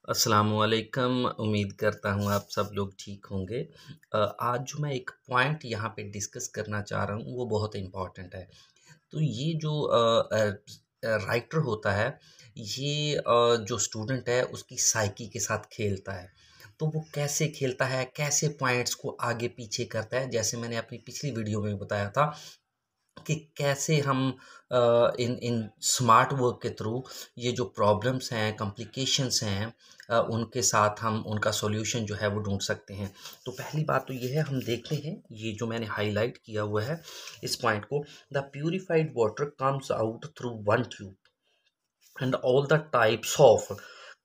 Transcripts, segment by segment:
अस्सलामुअलैकुम। उम्मीद करता हूँ आप सब लोग ठीक होंगे। आज जो मैं एक पॉइंट यहाँ पे डिस्कस करना चाह रहा हूँ वो बहुत इम्पोर्टेंट है। तो ये जो राइटर होता है ये जो स्टूडेंट है उसकी साइकी के साथ खेलता है। तो वो कैसे खेलता है, कैसे पॉइंट्स को आगे पीछे करता है, जैसे मैंने अपनी पिछली वीडियो में बताया था कि कैसे हम इन इन स्मार्ट वर्क के थ्रू ये जो प्रॉब्लम्स हैं, कॉम्प्लिकेशंस हैं, उनके साथ हम उनका सॉल्यूशन जो है वो ढूंढ सकते हैं। तो पहली बात तो ये है, हम देखते हैं ये जो मैंने हाईलाइट किया हुआ है इस पॉइंट को। The purified water comes out through one tube and all the types of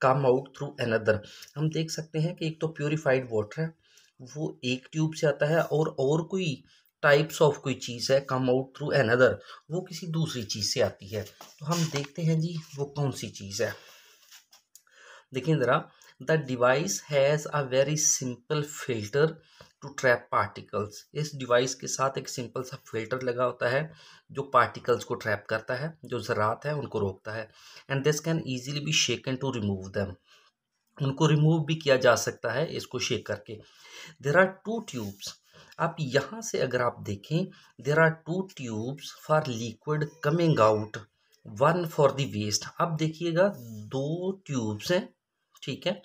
come out through another. हम देख सकते हैं कि एक तो प्यूरिफाइड वाटर है वो एक ट्यूब से आता है, और कोई टाइप्स ऑफ कोई चीज़ है कम आउट थ्रू अनदर, वो किसी दूसरी चीज़ से आती है। तो हम देखते हैं जी वो कौन सी चीज़ है। देखिए ज़रा, the device has a very simple filter to trap particles. इस डिवाइस के साथ एक सिंपल सा फिल्टर लगा होता है जो पार्टिकल्स को ट्रैप करता है, जो ज़रात है उनको रोकता है। And this can easily be shaken to remove them. उनको रिमूव भी किया जा सकता है इसको शेक करके। There are two tubes. आप यहाँ से अगर आप देखें, there are two tubes for liquid coming out, one for the waste. अब देखिएगा दो ट्यूब्स हैं, ठीक है,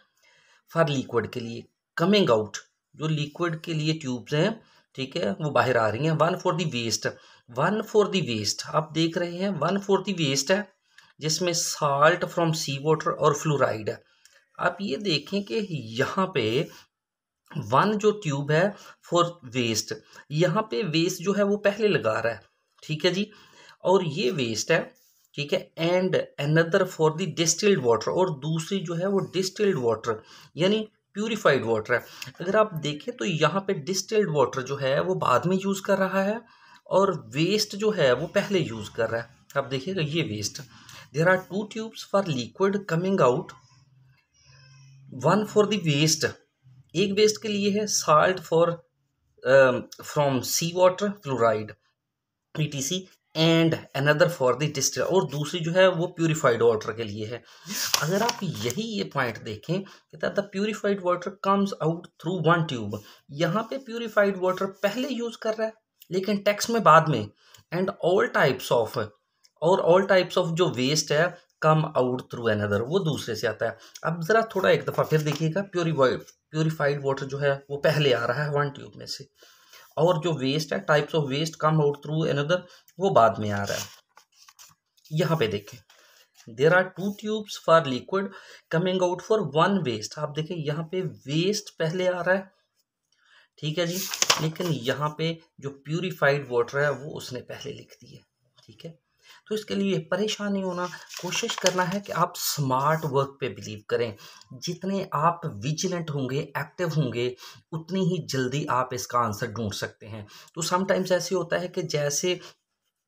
फॉर लिक्विड के लिए, कमिंग आउट जो लिक्विड के लिए ट्यूब्स हैं, ठीक है, वो बाहर आ रही हैं। One for the waste, one for the waste आप देख रहे हैं, वन फॉर द वेस्ट है जिसमें साल्ट फ्रॉम सी वाटर और फ्लोराइड है। आप ये देखें कि यहाँ पे वन जो ट्यूब है फॉर वेस्ट, यहाँ पे वेस्ट जो है वो पहले लगा रहा है, ठीक है जी, और ये वेस्ट है, ठीक है। And another for the distilled water, और दूसरी जो है वो डिस्टिल्ड वाटर यानी प्यूरिफाइड वाटर है। अगर आप देखें तो यहाँ पे डिस्टिल्ड वाटर जो है वो बाद में यूज़ कर रहा है और वेस्ट जो है वो पहले यूज़ कर रहा है। आप देखिएगा ये waste. There are two tubes for liquid coming out, one for the waste, एक वेस्ट के लिए है salt for from sea water fluoride PTC, and another for the distil, और दूसरी जो है वो प्यूरिफाइड वाटर के लिए है। अगर आप यही ये पॉइंट देखें कि the purified water comes out through one tube, यहाँ पे प्यूरिफाइड वाटर पहले यूज कर रहा है लेकिन टेक्स्ट में बाद में। एंड ऑल टाइप्स ऑफ, और ऑल टाइप्स ऑफ जो वेस्ट है कम आउट थ्रू अनदर, वो दूसरे से आता है। अब ज़रा थोड़ा एक दफ़ा फिर देखिएगा, प्यूरिफाइड वाटर जो है वो पहले आ रहा है वन ट्यूब में से, और जो वेस्ट है types of waste come out through another वो बाद में आ रहा है। यहाँ पे देखें, there are two tubes for liquid coming out for one waste. आप देखें यहाँ पे वेस्ट पहले आ रहा है, ठीक है जी, लेकिन यहाँ पे जो प्यूरिफाइड वाटर है वो उसने पहले लिख दी है, ठीक है। तो इसके लिए परेशान नहीं होना, कोशिश करना है कि आप स्मार्ट वर्क पे बिलीव करें। जितने आप विजिलेंट होंगे, एक्टिव होंगे, उतनी ही जल्दी आप इसका आंसर ढूंढ सकते हैं। तो समटाइम्स ऐसे होता है कि जैसे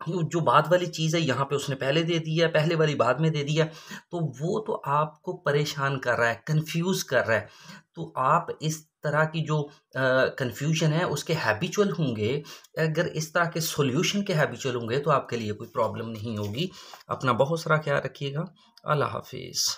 जो बाद वाली चीज़ है यहाँ पे उसने पहले दे दी है, पहले वाली बाद में दे दी है, तो वो तो आपको परेशान कर रहा है, कंफ्यूज कर रहा है। तो आप इस तरह की जो कंफ्यूजन है उसके हैबिचुअल होंगे, अगर इस तरह के सॉल्यूशन के हैबिचुअल होंगे तो आपके लिए कोई प्रॉब्लम नहीं होगी। अपना बहुत सारा ख्याल रखिएगा। अल्लाह हाफिज़।